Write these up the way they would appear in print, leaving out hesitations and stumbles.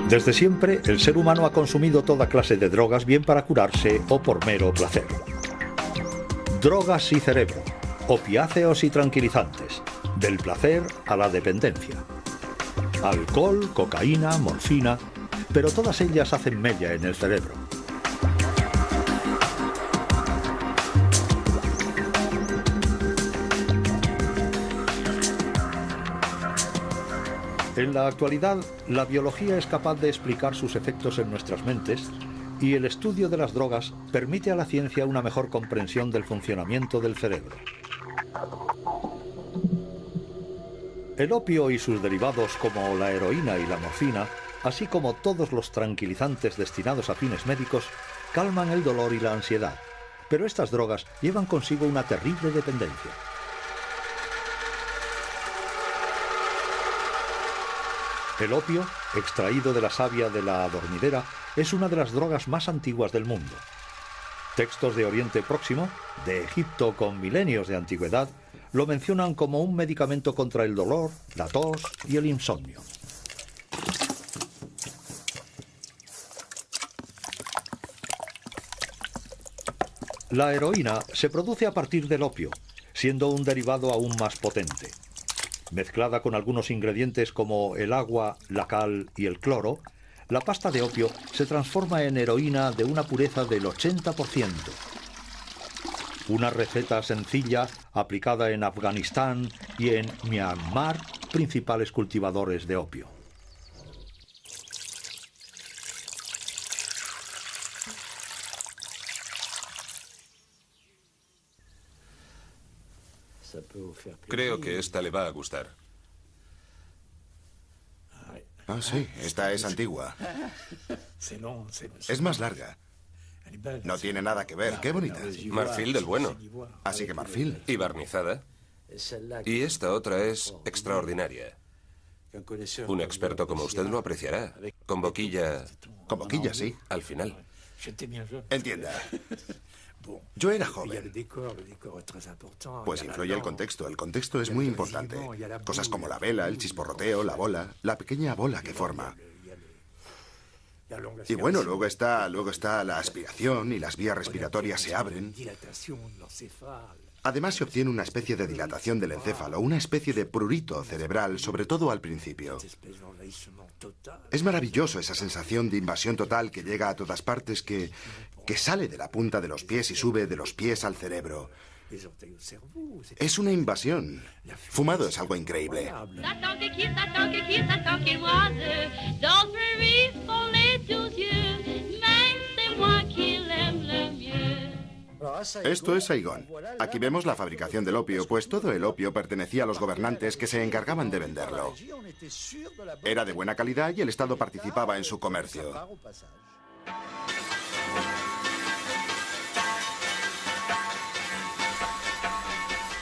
Desde siempre, el ser humano ha consumido toda clase de drogas, bien para curarse o por mero placer. Drogas y cerebro, opiáceos y tranquilizantes, del placer a la dependencia. Alcohol, cocaína, morfina, pero todas ellas hacen mella en el cerebro. En la actualidad, la biología es capaz de explicar sus efectos en nuestras mentes y el estudio de las drogas permite a la ciencia una mejor comprensión del funcionamiento del cerebro. El opio y sus derivados como la heroína y la morfina, así como todos los tranquilizantes destinados a fines médicos, calman el dolor y la ansiedad, pero estas drogas llevan consigo una terrible dependencia. El opio, extraído de la savia de la adormidera, es una de las drogas más antiguas del mundo. Textos de Oriente Próximo, de Egipto con milenios de antigüedad, lo mencionan como un medicamento contra el dolor, la tos y el insomnio. La heroína se produce a partir del opio, siendo un derivado aún más potente. Mezclada con algunos ingredientes como el agua, la cal y el cloro, la pasta de opio se transforma en heroína de una pureza del 80%. Una receta sencilla aplicada en Afganistán y en Myanmar, principales cultivadores de opio. Creo que esta le va a gustar. Ah, sí, esta es antigua. Es más larga. No tiene nada que ver, qué bonita. Marfil del bueno. Así que marfil. Y barnizada. Y esta otra es extraordinaria. Un experto como usted lo apreciará. Con boquilla... Con boquilla, sí. Al final. Entienda. Yo era joven. Pues influye el contexto. El contexto es muy importante. Cosas como la vela, el chisporroteo, la bola, la pequeña bola que forma. Y bueno, luego está la aspiración y las vías respiratorias se abren. Además se obtiene una especie de dilatación del encéfalo, una especie de prurito cerebral, sobre todo al principio. Es maravilloso esa sensación de invasión total que llega a todas partes, que sale de la punta de los pies y sube de los pies al cerebro. Es una invasión. Fumado es algo increíble. Esto es Saigón. Aquí vemos la fabricación del opio, pues todo el opio pertenecía a los gobernantes que se encargaban de venderlo. Era de buena calidad y el Estado participaba en su comercio.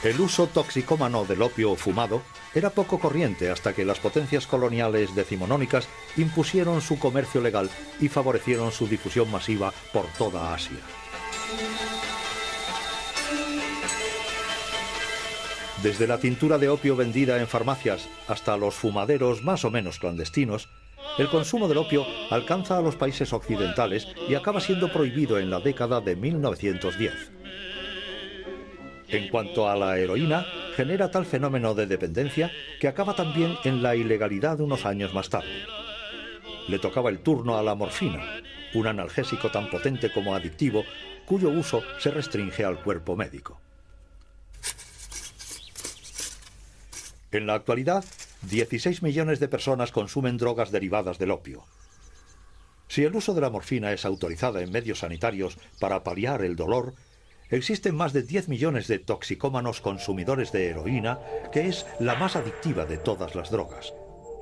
El uso toxicómano del opio fumado era poco corriente hasta que las potencias coloniales decimonónicas impusieron su comercio legal y favorecieron su difusión masiva por toda Asia. Desde la tintura de opio vendida en farmacias hasta los fumaderos más o menos clandestinos, el consumo del opio alcanza a los países occidentales y acaba siendo prohibido en la década de 1910. En cuanto a la heroína, genera tal fenómeno de dependencia que acaba también en la ilegalidad unos años más tarde. Le tocaba el turno a la morfina, un analgésico tan potente como adictivo, cuyo uso se restringe al cuerpo médico. En la actualidad, 16 millones de personas consumen drogas derivadas del opio. Si el uso de la morfina es autorizada en medios sanitarios para paliar el dolor, existen más de 10 millones de toxicómanos consumidores de heroína, que es la más adictiva de todas las drogas.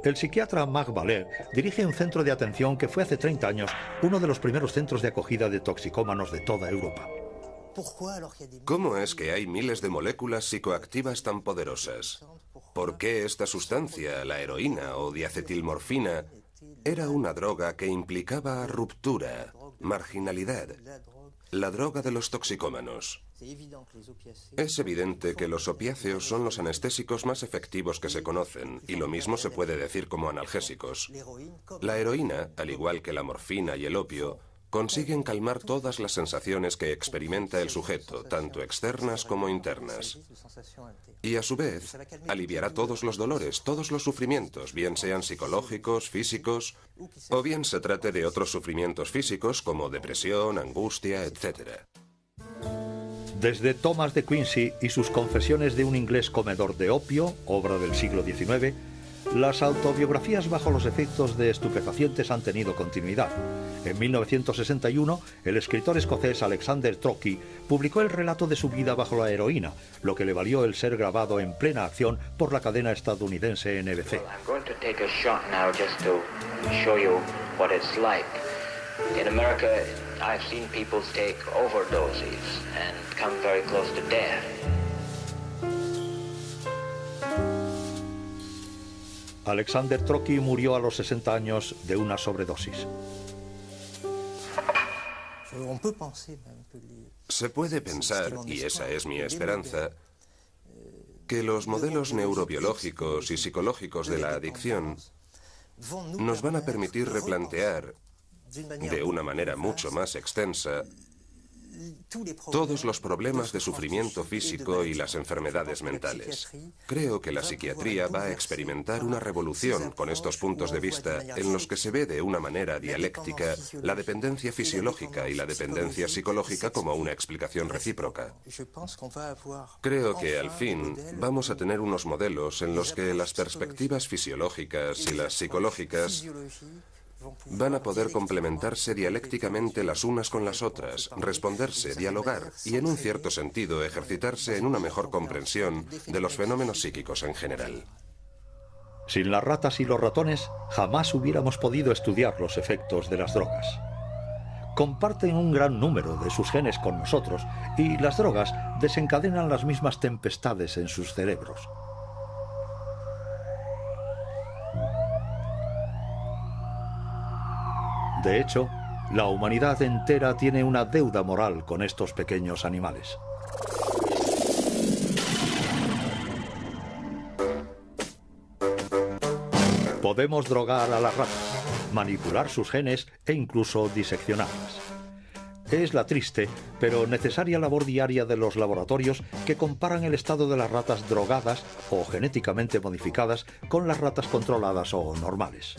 El psiquiatra Marc Valère dirige un centro de atención que fue hace 30 años uno de los primeros centros de acogida de toxicómanos de toda Europa. ¿Cómo es que hay miles de moléculas psicoactivas tan poderosas? ¿Por qué esta sustancia, la heroína o diacetilmorfina, era una droga que implicaba ruptura, marginalidad? La droga de los toxicómanos. Es evidente que los opiáceos son los anestésicos más efectivos que se conocen, y lo mismo se puede decir como analgésicos. La heroína, al igual que la morfina y el opio, consiguen calmar todas las sensaciones que experimenta el sujeto, tanto externas como internas. Y a su vez, aliviará todos los dolores, todos los sufrimientos, bien sean psicológicos, físicos, o bien se trate de otros sufrimientos físicos como depresión, angustia, etc. Desde Thomas de Quincy y sus confesiones de un inglés comedor de opio, obra del siglo XIX, las autobiografías bajo los efectos de estupefacientes han tenido continuidad. En 1961, el escritor escocés Alexander Trocchi publicó el relato de su vida bajo la heroína, lo que le valió el ser grabado en plena acción por la cadena estadounidense NBC. In America, I've seen people take overdoses and come very close to death. Alexander Trocchi murió a los 60 años de una sobredosis. Se puede pensar, y esa es mi esperanza, que los modelos neurobiológicos y psicológicos de la adicción nos van a permitir replantear de una manera mucho más extensa todos los problemas de sufrimiento físico y las enfermedades mentales. Creo que la psiquiatría va a experimentar una revolución con estos puntos de vista en los que se ve de una manera dialéctica la dependencia fisiológica y la dependencia psicológica como una explicación recíproca. Creo que al fin vamos a tener unos modelos en los que las perspectivas fisiológicas y las psicológicas van a poder complementarse dialécticamente las unas con las otras, responderse, dialogar y, en un cierto sentido, ejercitarse en una mejor comprensión de los fenómenos psíquicos en general. Sin las ratas y los ratones, jamás hubiéramos podido estudiar los efectos de las drogas. Comparten un gran número de sus genes con nosotros y las drogas desencadenan las mismas tempestades en sus cerebros. De hecho, la humanidad entera tiene una deuda moral con estos pequeños animales. Podemos drogar a las ratas, manipular sus genes e incluso diseccionarlas. Es la triste, pero necesaria labor diaria de los laboratorios que comparan el estado de las ratas drogadas o genéticamente modificadas con las ratas controladas o normales.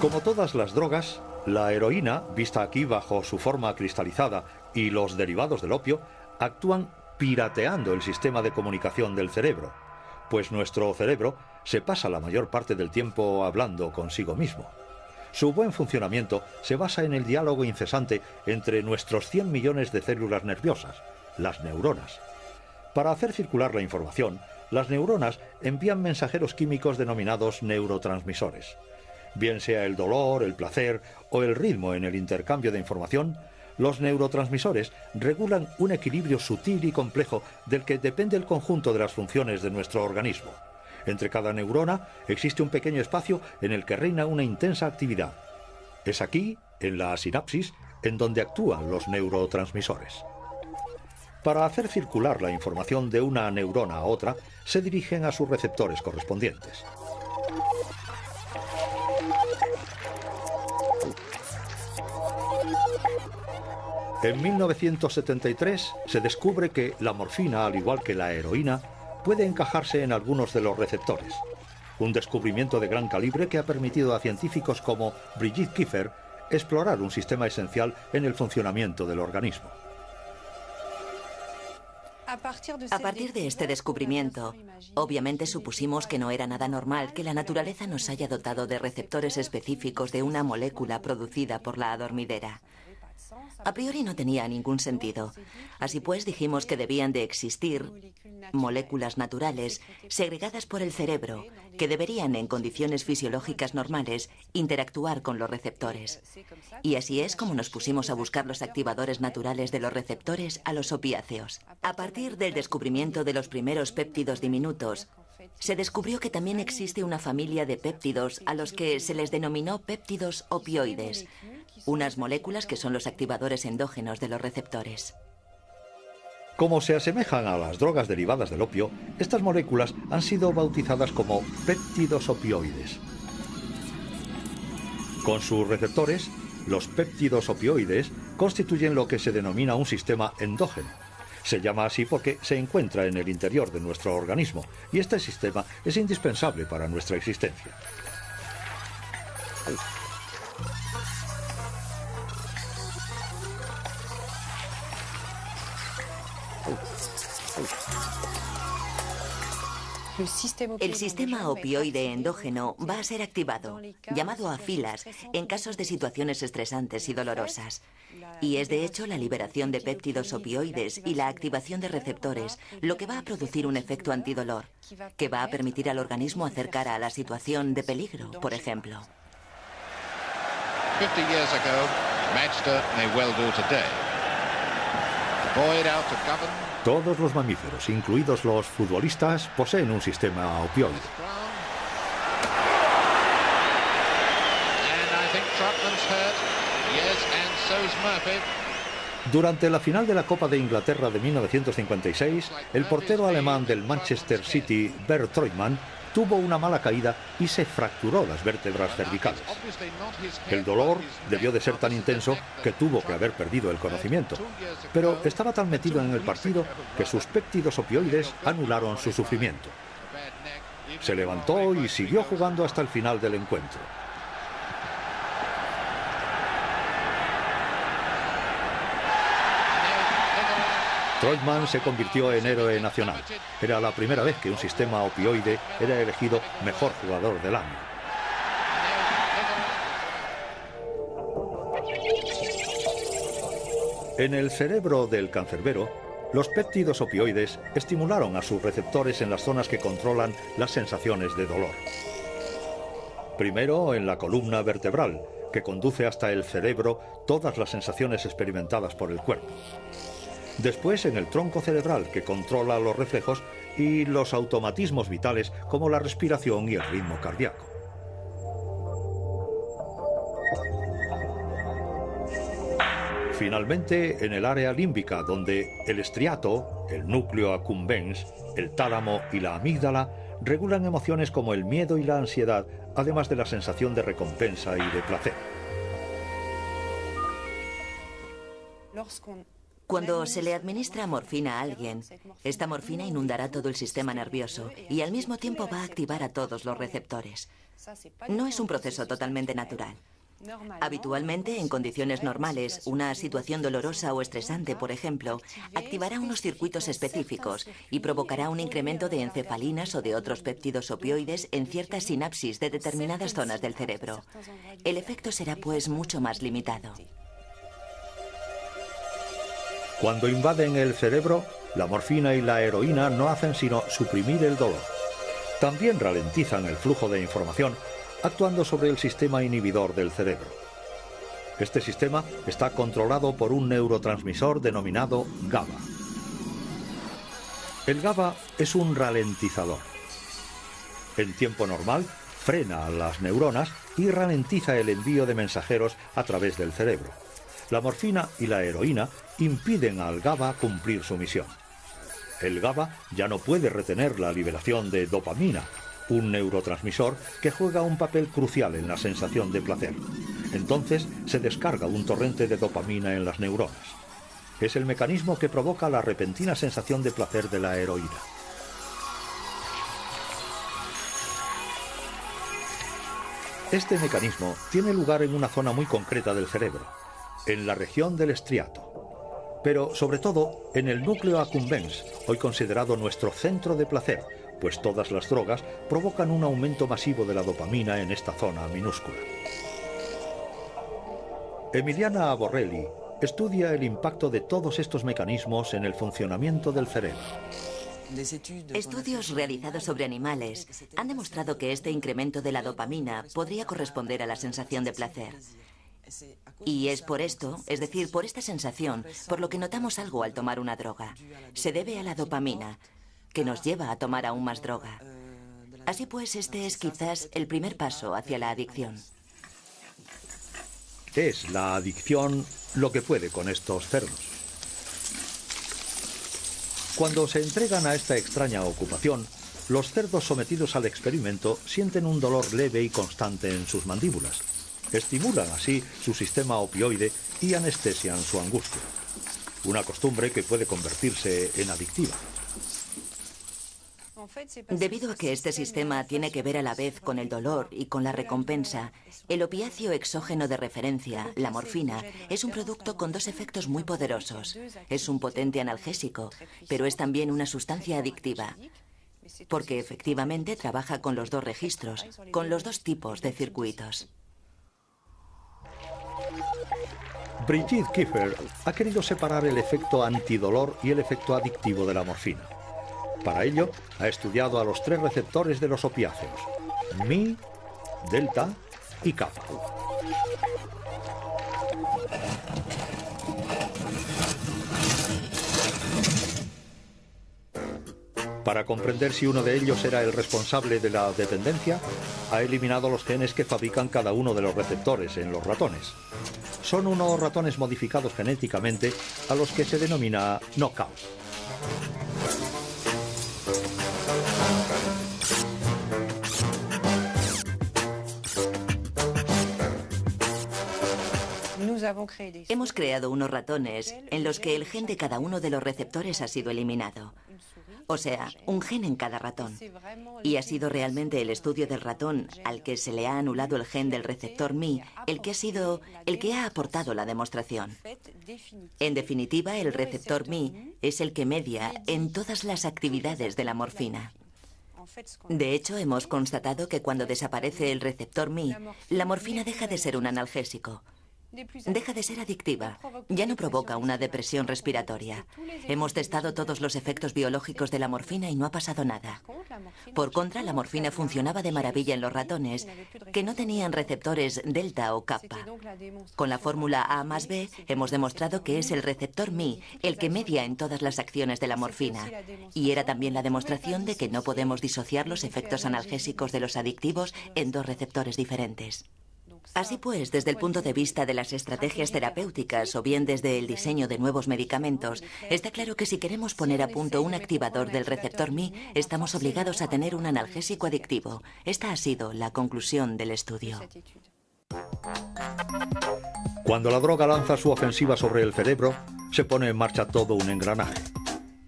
Como todas las drogas, la heroína, vista aquí bajo su forma cristalizada, y los derivados del opio, actúan pirateando el sistema de comunicación del cerebro, pues nuestro cerebro se pasa la mayor parte del tiempo hablando consigo mismo. Su buen funcionamiento se basa en el diálogo incesante entre nuestros 100 millones de células nerviosas, las neuronas. Para hacer circular la información, las neuronas envían mensajeros químicos denominados neurotransmisores. Bien sea el dolor, el placer o el ritmo en el intercambio de información, los neurotransmisores regulan un equilibrio sutil y complejo del que depende el conjunto de las funciones de nuestro organismo. Entre cada neurona existe un pequeño espacio en el que reina una intensa actividad. Es aquí, en la sinapsis, en donde actúan los neurotransmisores. Para hacer circular la información de una neurona a otra, se dirigen a sus receptores correspondientes. En 1973 se descubre que la morfina, al igual que la heroína, puede encajarse en algunos de los receptores. Un descubrimiento de gran calibre que ha permitido a científicos como Brigitte Kiefer explorar un sistema esencial en el funcionamiento del organismo. A partir de este descubrimiento, obviamente supusimos que no era nada normal que la naturaleza nos haya dotado de receptores específicos de una molécula producida por la adormidera. A priori no tenía ningún sentido. Así pues, dijimos que debían de existir moléculas naturales segregadas por el cerebro que deberían, en condiciones fisiológicas normales, interactuar con los receptores. Y así es como nos pusimos a buscar los activadores naturales de los receptores a los opiáceos. A partir del descubrimiento de los primeros péptidos diminutos, se descubrió que también existe una familia de péptidos a los que se les denominó péptidos opioides, unas moléculas que son los activadores endógenos de los receptores. Como se asemejan a las drogas derivadas del opio, estas moléculas han sido bautizadas como péptidos opioides. Con sus receptores, los péptidos opioides constituyen lo que se denomina un sistema endógeno. Se llama así porque se encuentra en el interior de nuestro organismo y este sistema es indispensable para nuestra existencia. El sistema opioide endógeno va a ser activado, llamado a filas, en casos de situaciones estresantes y dolorosas. Y es de hecho la liberación de péptidos opioides y la activación de receptores lo que va a producir un efecto antidolor, que va a permitir al organismo hacer cara a la situación de peligro, por ejemplo. 50 years ago, Manchester may well do today. Avoid out to govern. Todos los mamíferos, incluidos los futbolistas, poseen un sistema opioide. Durante la final de la Copa de Inglaterra de 1956, el portero alemán del Manchester City, Bert Treutmann, tuvo una mala caída y se fracturó las vértebras cervicales. El dolor debió de ser tan intenso que tuvo que haber perdido el conocimiento, pero estaba tan metido en el partido que sus péptidos opioides anularon su sufrimiento. Se levantó y siguió jugando hasta el final del encuentro. Treutmann se convirtió en héroe nacional. Era la primera vez que un sistema opioide era elegido mejor jugador del año. En el cerebro del cancerbero, los péptidos opioides estimularon a sus receptores en las zonas que controlan las sensaciones de dolor. Primero en la columna vertebral, que conduce hasta el cerebro todas las sensaciones experimentadas por el cuerpo. Después en el tronco cerebral, que controla los reflejos y los automatismos vitales como la respiración y el ritmo cardíaco. Finalmente en el área límbica, donde el estriato, el núcleo accumbens, el tálamo y la amígdala regulan emociones como el miedo y la ansiedad, además de la sensación de recompensa y de placer. Cuando se le administra morfina a alguien, esta morfina inundará todo el sistema nervioso y al mismo tiempo va a activar a todos los receptores. No es un proceso totalmente natural. Habitualmente, en condiciones normales, una situación dolorosa o estresante, por ejemplo, activará unos circuitos específicos y provocará un incremento de encefalinas o de otros péptidos opioides en ciertas sinapsis de determinadas zonas del cerebro. El efecto será, pues, mucho más limitado. Cuando invaden el cerebro, la morfina y la heroína no hacen sino suprimir el dolor. También ralentizan el flujo de información, actuando sobre el sistema inhibidor del cerebro. Este sistema está controlado por un neurotransmisor denominado GABA. El GABA es un ralentizador. En tiempo normal, frena a las neuronas y ralentiza el envío de mensajeros a través del cerebro. La morfina y la heroína impiden al GABA cumplir su misión. El GABA ya no puede retener la liberación de dopamina, un neurotransmisor que juega un papel crucial en la sensación de placer. Entonces se descarga un torrente de dopamina en las neuronas. Es el mecanismo que provoca la repentina sensación de placer de la heroína. Este mecanismo tiene lugar en una zona muy concreta del cerebro, en la región del estriato, pero sobre todo en el núcleo accumbens, hoy considerado nuestro centro de placer, pues todas las drogas provocan un aumento masivo de la dopamina en esta zona minúscula. Emiliana Borrelli estudia el impacto de todos estos mecanismos en el funcionamiento del cerebro. Estudios realizados sobre animales han demostrado que este incremento de la dopamina podría corresponder a la sensación de placer. Y es por esto, es decir, por esta sensación, por lo que notamos algo al tomar una droga. Se debe a la dopamina, que nos lleva a tomar aún más droga. Así pues, este es quizás el primer paso hacia la adicción. Es la adicción lo que puede con estos cerdos. Cuando se entregan a esta extraña ocupación, los cerdos sometidos al experimento sienten un dolor leve y constante en sus mandíbulas. Estimulan así su sistema opioide y anestesian su angustia. Una costumbre que puede convertirse en adictiva. Debido a que este sistema tiene que ver a la vez con el dolor y con la recompensa, el opiáceo exógeno de referencia, la morfina, es un producto con dos efectos muy poderosos. Es un potente analgésico, pero es también una sustancia adictiva, porque efectivamente trabaja con los dos registros, con los dos tipos de circuitos. Brigitte Kiefer ha querido separar el efecto antidolor y el efecto adictivo de la morfina. Para ello, ha estudiado a los 3 receptores de los opiáceos: Mi, delta y kappa. Para comprender si uno de ellos era el responsable de la dependencia, ha eliminado los genes que fabrican cada uno de los receptores en los ratones. Son unos ratones modificados genéticamente a los que se denomina knockout. Hemos creado unos ratones en los que el gen de cada uno de los receptores ha sido eliminado. O sea, un gen en cada ratón. Y ha sido realmente el estudio del ratón al que se le ha anulado el gen del receptor Mi el que ha aportado la demostración. En definitiva, el receptor Mi es el que media en todas las actividades de la morfina. De hecho, hemos constatado que cuando desaparece el receptor Mi, la morfina deja de ser un analgésico. Deja de ser adictiva, ya no provoca una depresión respiratoria. Hemos testado todos los efectos biológicos de la morfina y no ha pasado nada. Por contra, la morfina funcionaba de maravilla en los ratones que no tenían receptores delta o kappa. Con la fórmula A más B hemos demostrado que es el receptor Mi el que media en todas las acciones de la morfina. Y era también la demostración de que no podemos disociar los efectos analgésicos de los adictivos en dos receptores diferentes. Así pues, desde el punto de vista de las estrategias terapéuticas o bien desde el diseño de nuevos medicamentos, está claro que si queremos poner a punto un activador del receptor Mi, estamos obligados a tener un analgésico adictivo. Esta ha sido la conclusión del estudio. Cuando la droga lanza su ofensiva sobre el cerebro, se pone en marcha todo un engranaje.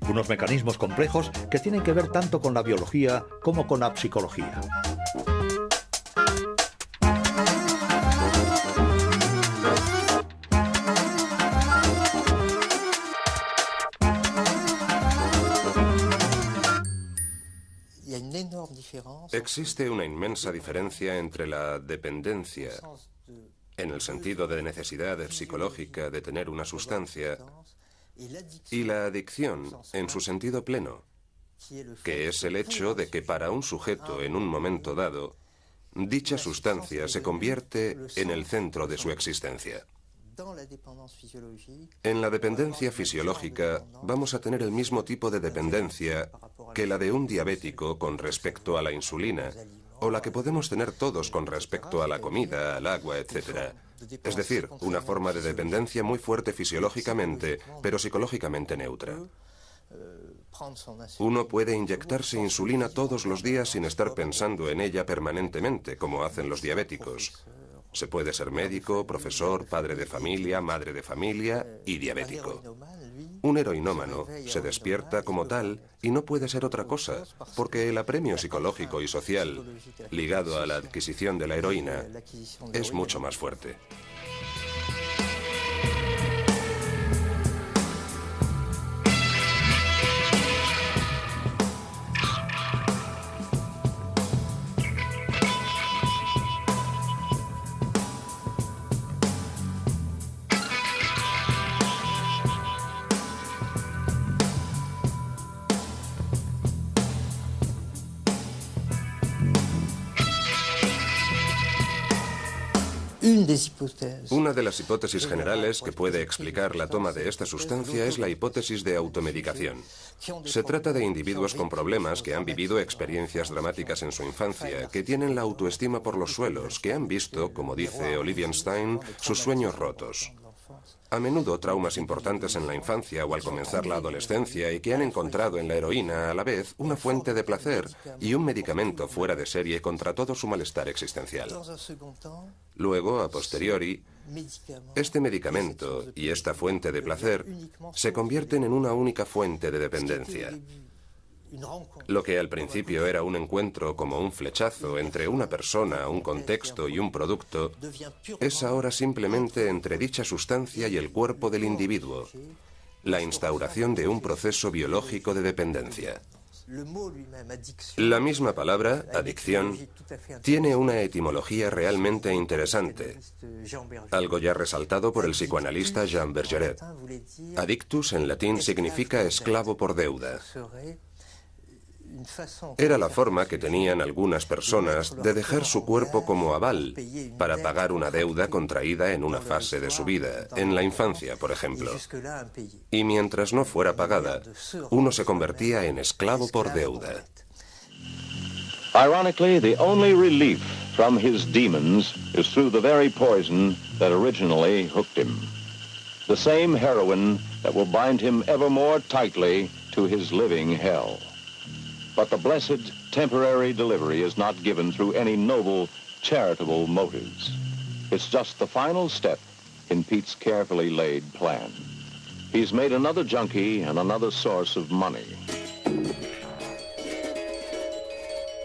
Unos mecanismos complejos que tienen que ver tanto con la biología como con la psicología. Existe una inmensa diferencia entre la dependencia, en el sentido de necesidad psicológica de tener una sustancia, y la adicción en su sentido pleno, que es el hecho de que para un sujeto en un momento dado, dicha sustancia se convierte en el centro de su existencia. En la dependencia fisiológica vamos a tener el mismo tipo de dependencia que la de un diabético con respecto a la insulina, o la que podemos tener todos con respecto a la comida, al agua, etc. Es decir, una forma de dependencia muy fuerte fisiológicamente, pero psicológicamente neutra. Uno puede inyectarse insulina todos los días sin estar pensando en ella permanentemente, como hacen los diabéticos. Se puede ser médico, profesor, padre de familia, madre de familia y diabético. Un heroinómano se despierta como tal y no puede ser otra cosa, porque el apremio psicológico y social ligado a la adquisición de la heroína es mucho más fuerte. Una de las hipótesis generales que puede explicar la toma de esta sustancia es la hipótesis de automedicación. Se trata de individuos con problemas que han vivido experiencias dramáticas en su infancia, que tienen la autoestima por los suelos, que han visto, como dice Olivia Stein, sus sueños rotos. A menudo traumas importantes en la infancia o al comenzar la adolescencia y que han encontrado en la heroína a la vez una fuente de placer y un medicamento fuera de serie contra todo su malestar existencial. Luego, a posteriori, este medicamento y esta fuente de placer se convierten en una única fuente de dependencia. Lo que al principio era un encuentro como un flechazo entre una persona, un contexto y un producto, es ahora simplemente entre dicha sustancia y el cuerpo del individuo, la instauración de un proceso biológico de dependencia. La misma palabra, adicción, tiene una etimología realmente interesante, algo ya resaltado por el psicoanalista Jean Bergeret. Adictus en latín significa esclavo por deuda. Era la forma que tenían algunas personas de dejar su cuerpo como aval para pagar una deuda contraída en una fase de su vida, en la infancia, por ejemplo. Y mientras no fuera pagada, uno se convertía en esclavo por deuda. Ironically, the only relief from his demons is through the very poison that originally hooked him. The same heroin that will bind him ever more tightly to his living hell. But the blessed temporary delivery is not given through any noble, charitable motives. It's just the final step in Pete's carefully laid plan. He's made another junkie and another source of money.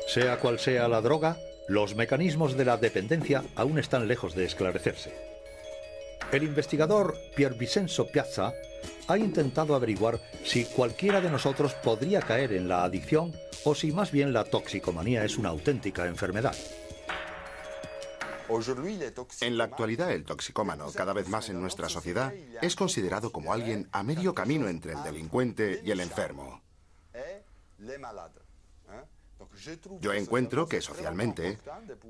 Sea cual sea la droga, los mecanismos de la dependencia aún están lejos de esclarecerse. El investigador Pier Vincenzo Piazza ha intentado averiguar si cualquiera de nosotros podría caer en la adicción o si más bien la toxicomanía es una auténtica enfermedad. En la actualidad, el toxicómano, cada vez más en nuestra sociedad, es considerado como alguien a medio camino entre el delincuente y el enfermo. Yo encuentro que socialmente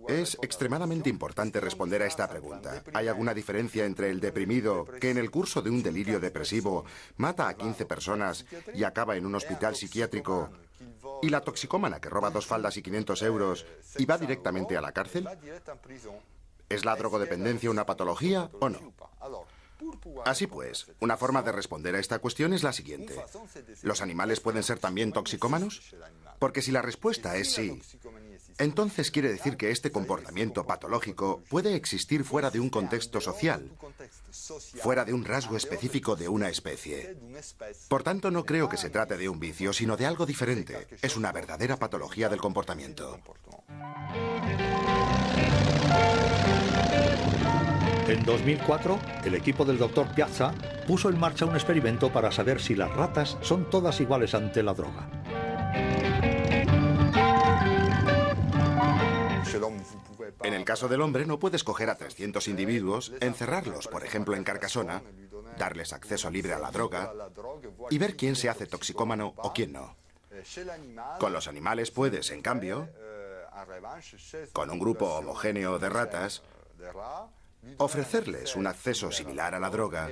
es extremadamente importante responder a esta pregunta. ¿Hay alguna diferencia entre el deprimido que en el curso de un delirio depresivo mata a 15 personas y acaba en un hospital psiquiátrico y la toxicómana que roba 2 faldas y 500 euros y va directamente a la cárcel? ¿Es la drogodependencia una patología o no? Así pues, una forma de responder a esta cuestión es la siguiente. ¿Los animales pueden ser también toxicómanos? Porque si la respuesta es sí, entonces quiere decir que este comportamiento patológico puede existir fuera de un contexto social, fuera de un rasgo específico de una especie. Por tanto, no creo que se trate de un vicio, sino de algo diferente. Es una verdadera patología del comportamiento. En 2004, el equipo del Dr. Piazza puso en marcha un experimento para saber si las ratas son todas iguales ante la droga. En el caso del hombre, no puedes coger a 300 individuos, encerrarlos, por ejemplo, en Carcasona, darles acceso libre a la droga y ver quién se hace toxicómano o quién no. Con los animales puedes, en cambio, con un grupo homogéneo de ratas, ofrecerles un acceso similar a la droga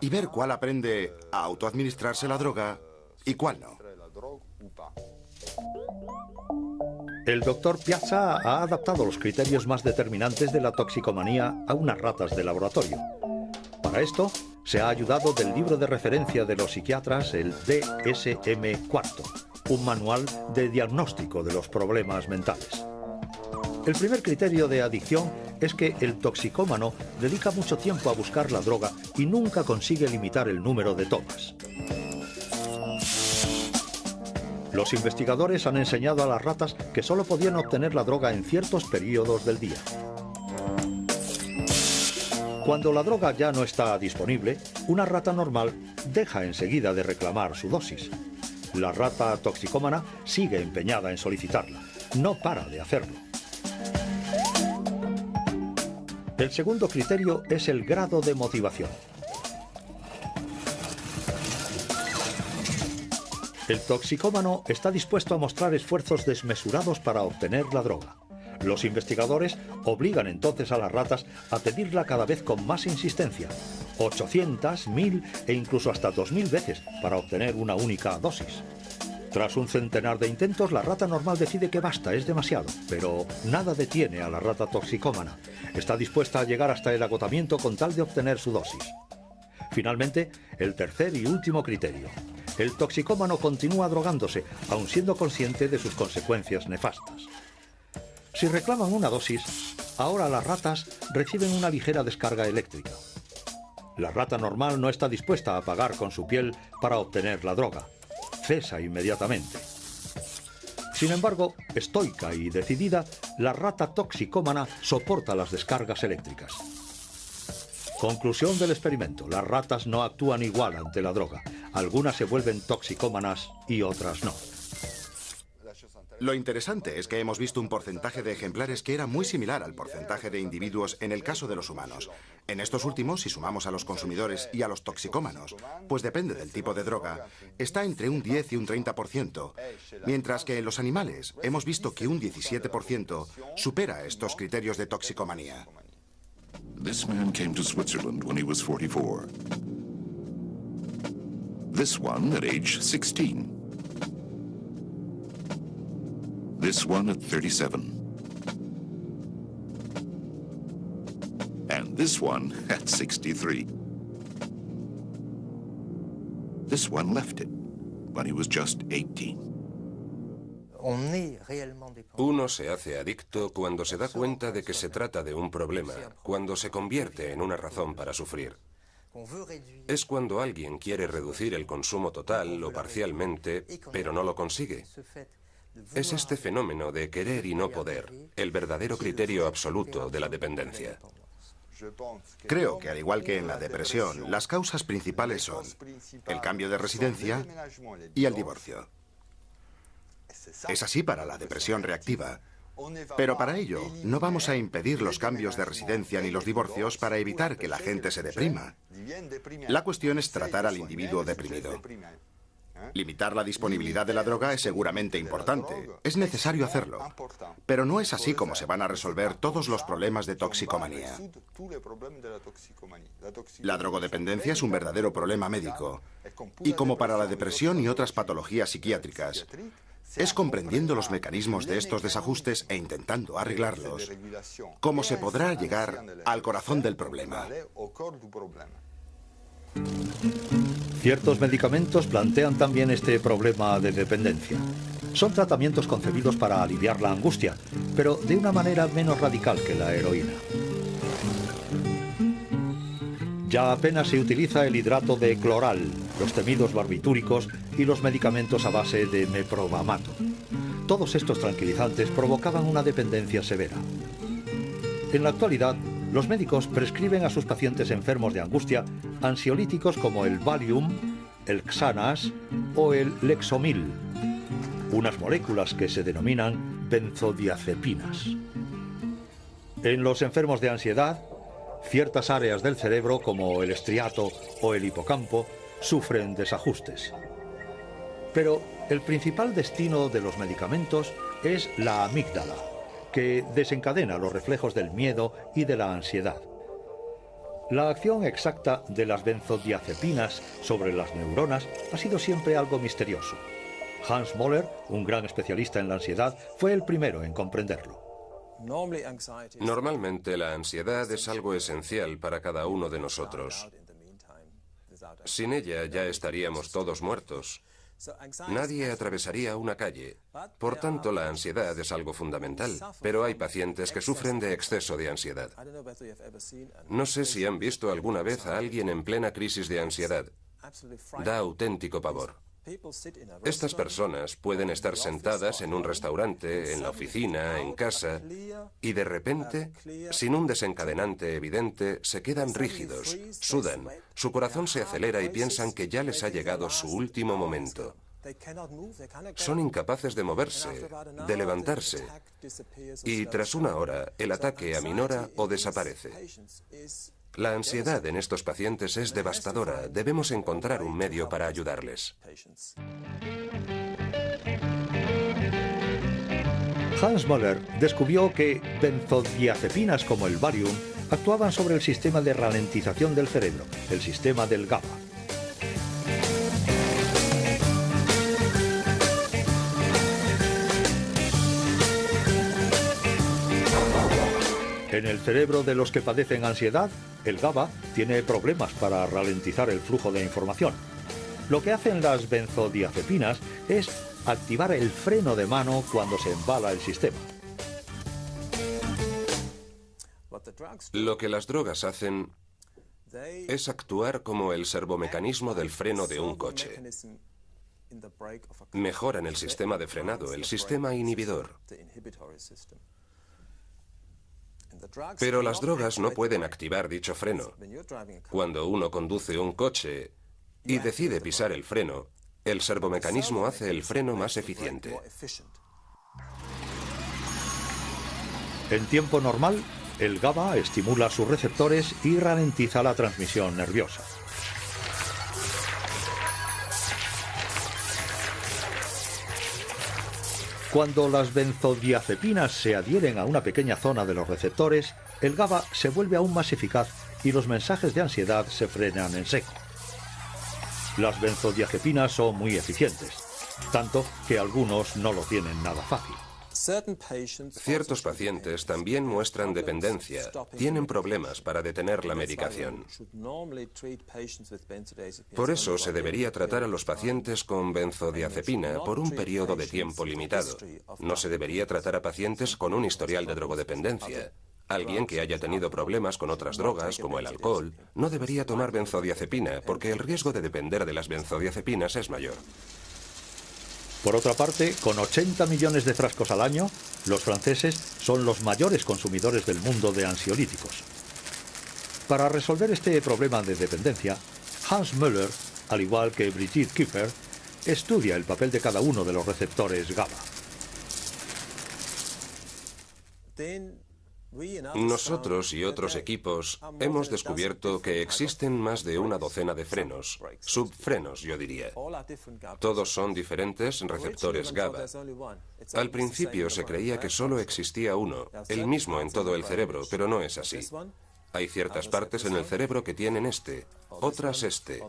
y ver cuál aprende a autoadministrarse la droga y cuál no. El Dr. Piazza ha adaptado los criterios más determinantes de la toxicomanía a unas ratas de laboratorio. Para esto, se ha ayudado del libro de referencia de los psiquiatras, el DSM-4, un manual de diagnóstico de los problemas mentales. El primer criterio de adicción es que el toxicómano dedica mucho tiempo a buscar la droga y nunca consigue limitar el número de tomas. Los investigadores han enseñado a las ratas que solo podían obtener la droga en ciertos periodos del día. Cuando la droga ya no está disponible, una rata normal deja enseguida de reclamar su dosis. La rata toxicómana sigue empeñada en solicitarla, no para de hacerlo. El segundo criterio es el grado de motivación. El toxicómano está dispuesto a mostrar esfuerzos desmesurados para obtener la droga. Los investigadores obligan entonces a las ratas a pedirla cada vez con más insistencia, 800, 1000 e incluso hasta 2000 veces para obtener una única dosis. Tras un centenar de intentos, la rata normal decide que basta, es demasiado, pero nada detiene a la rata toxicómana. Está dispuesta a llegar hasta el agotamiento con tal de obtener su dosis. Finalmente, el tercer y último criterio. El toxicómano continúa drogándose, aun siendo consciente de sus consecuencias nefastas. Si reclaman una dosis, ahora las ratas reciben una ligera descarga eléctrica. La rata normal no está dispuesta a pagar con su piel para obtener la droga. Cesa inmediatamente. Sin embargo, estoica y decidida, la rata toxicómana soporta las descargas eléctricas. Conclusión del experimento: las ratas no actúan igual ante la droga. Algunas se vuelven toxicómanas y otras no. Lo interesante es que hemos visto un porcentaje de ejemplares que era muy similar al porcentaje de individuos en el caso de los humanos. En estos últimos, si sumamos a los consumidores y a los toxicómanos, pues depende del tipo de droga, está entre un 10 y un 30%, mientras que en los animales hemos visto que un 17% supera estos criterios de toxicomanía. This man came to Switzerland when he was 44. This one at age 16. This one at 37. And this one at 63. This one left it when he was just 18. Uno se hace adicto cuando se da cuenta de que se trata de un problema, cuando se convierte en una razón para sufrir. Es cuando alguien quiere reducir el consumo total o parcialmente, pero no lo consigue. Es este fenómeno de querer y no poder, el verdadero criterio absoluto de la dependencia. Creo que, al igual que en la depresión, las causas principales son el cambio de residencia y el divorcio. Es así para la depresión reactiva. Pero para ello, no vamos a impedir los cambios de residencia ni los divorcios para evitar que la gente se deprima. La cuestión es tratar al individuo deprimido. Limitar la disponibilidad de la droga es seguramente importante. Es necesario hacerlo. Pero no es así como se van a resolver todos los problemas de toxicomanía. La drogodependencia es un verdadero problema médico. Y como para la depresión y otras patologías psiquiátricas, es comprendiendo los mecanismos de estos desajustes e intentando arreglarlos cómo se podrá llegar al corazón del problema. Ciertos medicamentos plantean también este problema de dependencia. Son tratamientos concebidos para aliviar la angustia, pero de una manera menos radical que la heroína. Ya apenas se utiliza el hidrato de cloral, los temidos barbitúricos y los medicamentos a base de meprobamato. Todos estos tranquilizantes provocaban una dependencia severa. En la actualidad, los médicos prescriben a sus pacientes enfermos de angustia ansiolíticos como el Valium, el Xanax o el Lexomil, unas moléculas que se denominan benzodiazepinas. En los enfermos de ansiedad, ciertas áreas del cerebro como el estriato o el hipocampo sufren desajustes. Pero el principal destino de los medicamentos es la amígdala, que desencadena los reflejos del miedo y de la ansiedad. La acción exacta de las benzodiazepinas sobre las neuronas ha sido siempre algo misterioso. Hans Möller, un gran especialista en la ansiedad, fue el primero en comprenderlo. Normalmente la ansiedad es algo esencial para cada uno de nosotros. Sin ella ya estaríamos todos muertos. Nadie atravesaría una calle. Por tanto, la ansiedad es algo fundamental. Pero hay pacientes que sufren de exceso de ansiedad. No sé si han visto alguna vez a alguien en plena crisis de ansiedad. Da auténtico pavor. Estas personas pueden estar sentadas en un restaurante, en la oficina, en casa, y de repente, sin un desencadenante evidente, se quedan rígidos, sudan, su corazón se acelera y piensan que ya les ha llegado su último momento. Son incapaces de moverse, de levantarse, y tras una hora, el ataque aminora o desaparece. La ansiedad en estos pacientes es devastadora. Debemos encontrar un medio para ayudarles. Hans Möller descubrió que benzodiazepinas como el Valium actuaban sobre el sistema de ralentización del cerebro, el sistema del GABA. En el cerebro de los que padecen ansiedad, el GABA tiene problemas para ralentizar el flujo de información. Lo que hacen las benzodiazepinas es activar el freno de mano cuando se embala el sistema. Lo que las drogas hacen es actuar como el servomecanismo del freno de un coche. Mejoran el sistema de frenado, el sistema inhibidor. Pero las drogas no pueden activar dicho freno. Cuando uno conduce un coche y decide pisar el freno, el servomecanismo hace el freno más eficiente. En tiempo normal, el GABA estimula sus receptores y ralentiza la transmisión nerviosa. Cuando las benzodiazepinas se adhieren a una pequeña zona de los receptores, el GABA se vuelve aún más eficaz y los mensajes de ansiedad se frenan en seco. Las benzodiazepinas son muy eficientes, tanto que algunos no lo tienen nada fácil. Ciertos pacientes también muestran dependencia, tienen problemas para detener la medicación. Por eso se debería tratar a los pacientes con benzodiazepina por un periodo de tiempo limitado. No se debería tratar a pacientes con un historial de drogodependencia. Alguien que haya tenido problemas con otras drogas, como el alcohol, no debería tomar benzodiazepina porque el riesgo de depender de las benzodiazepinas es mayor. Por otra parte, con 80 millones de frascos al año, los franceses son los mayores consumidores del mundo de ansiolíticos. Para resolver este problema de dependencia, Hans Möller, al igual que Brigitte Kiefer, estudia el papel de cada uno de los receptores GABA. Nosotros y otros equipos hemos descubierto que existen más de una docena de frenos, subfrenos yo diría. Todos son diferentes receptores GABA. Al principio se creía que solo existía uno, el mismo en todo el cerebro, pero no es así. Hay ciertas partes en el cerebro que tienen otras este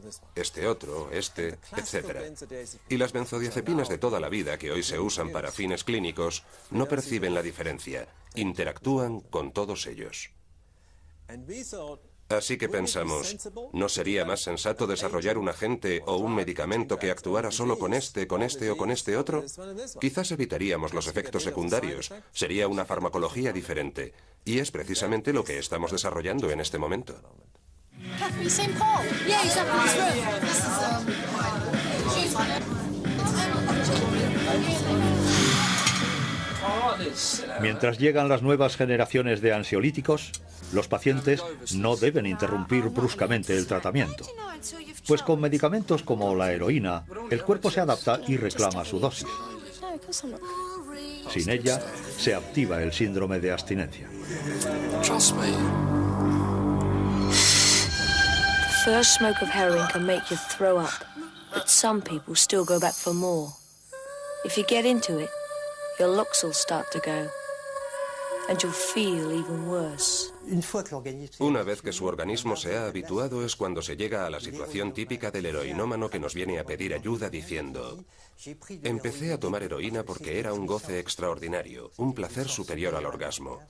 otro, etc. Y las benzodiazepinas de toda la vida que hoy se usan para fines clínicos no perciben la diferencia, interactúan con todos ellos. Así que pensamos, ¿no sería más sensato desarrollar un agente o un medicamento que actuara solo con este o con este otro? Quizás evitaríamos los efectos secundarios, sería una farmacología diferente, y es precisamente lo que estamos desarrollando en este momento. Mientras llegan las nuevas generaciones de ansiolíticos, los pacientes no deben interrumpir bruscamente el tratamiento, pues con medicamentos como la heroína, el cuerpo se adapta y reclama su dosis. Sin ella, se activa el síndrome de abstinencia. The first smoke of heroin can make you throw up, but some people still go back for more. If you get into it, your looks will start to go, and you'll feel even worse. Una vez que su organismo se ha habituado es cuando se llega a la situación típica del heroinómano que nos viene a pedir ayuda diciendo: empecé a tomar heroína porque era un goce extraordinario, un placer superior al orgasmo.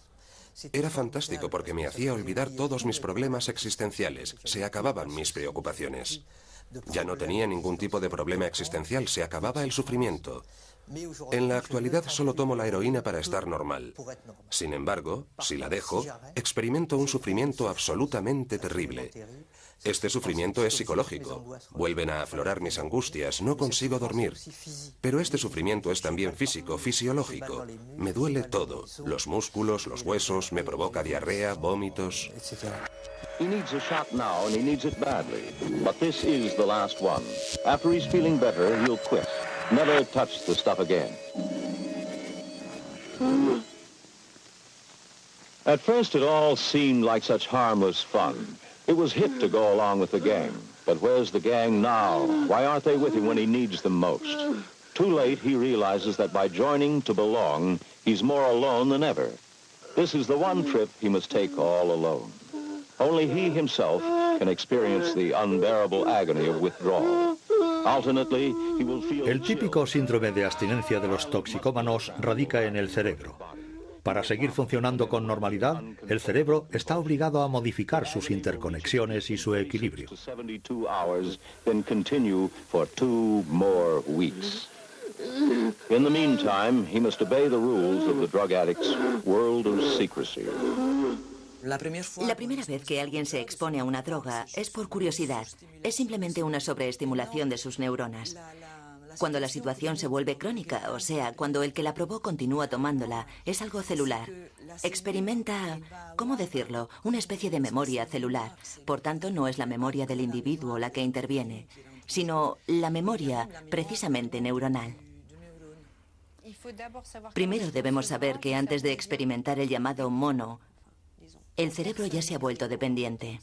Era fantástico porque me hacía olvidar todos mis problemas existenciales, se acababan mis preocupaciones. Ya no tenía ningún tipo de problema existencial, se acababa el sufrimiento. En la actualidad solo tomo la heroína para estar normal. Sin embargo, si la dejo, experimento un sufrimiento absolutamente terrible. Este sufrimiento es psicológico. Vuelven a aflorar mis angustias, no consigo dormir. Pero este sufrimiento es también físico, fisiológico. Me duele todo, los músculos, los huesos, me provoca diarrea, vómitos. He needs a shot now, and he needs it badly. But this is the last one. After he's feeling better, he'll quit. Never touch the stuff again. At first, it all seemed like such harmless fun. It was hip to go along with the gang. But where's the gang now? Why aren't they with him when he needs them most? Too late, he realizes that by joining to belong, He's more alone than ever. This is the one trip he must take all alone. Only he himself can experience the unbearable agony of withdrawal. Alternately, he will feel El típico síndrome de abstinencia de los toxicómanos radica en el cerebro. Para seguir funcionando con normalidad, el cerebro está obligado a modificar sus interconexiones y su equilibrio. 72 hours, then continue for 2 more weeks. In the meantime, he must obey the rules of the drug addict's world of secrecy. La primera vez que alguien se expone a una droga es por curiosidad. Es simplemente una sobreestimulación de sus neuronas. Cuando la situación se vuelve crónica, o sea, cuando el que la probó continúa tomándola, es algo celular. Experimenta, ¿cómo decirlo?, una especie de memoria celular. Por tanto, no es la memoria del individuo la que interviene, sino la memoria precisamente neuronal. Primero debemos saber que antes de experimentar el llamado mono, el cerebro ya se ha vuelto dependiente.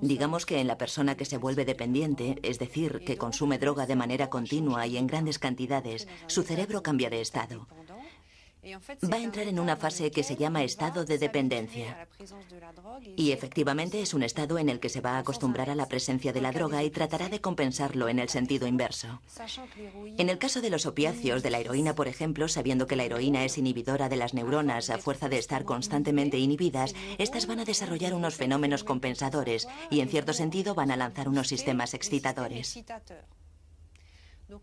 Digamos que en la persona que se vuelve dependiente, es decir, que consume droga de manera continua y en grandes cantidades, su cerebro cambia de estado. Va a entrar en una fase que se llama estado de dependencia. Y efectivamente es un estado en el que se va a acostumbrar a la presencia de la droga y tratará de compensarlo en el sentido inverso. En el caso de los opiáceos, de la heroína, por ejemplo, sabiendo que la heroína es inhibidora de las neuronas a fuerza de estar constantemente inhibidas, estas van a desarrollar unos fenómenos compensadores y, en cierto sentido, van a lanzar unos sistemas excitadores.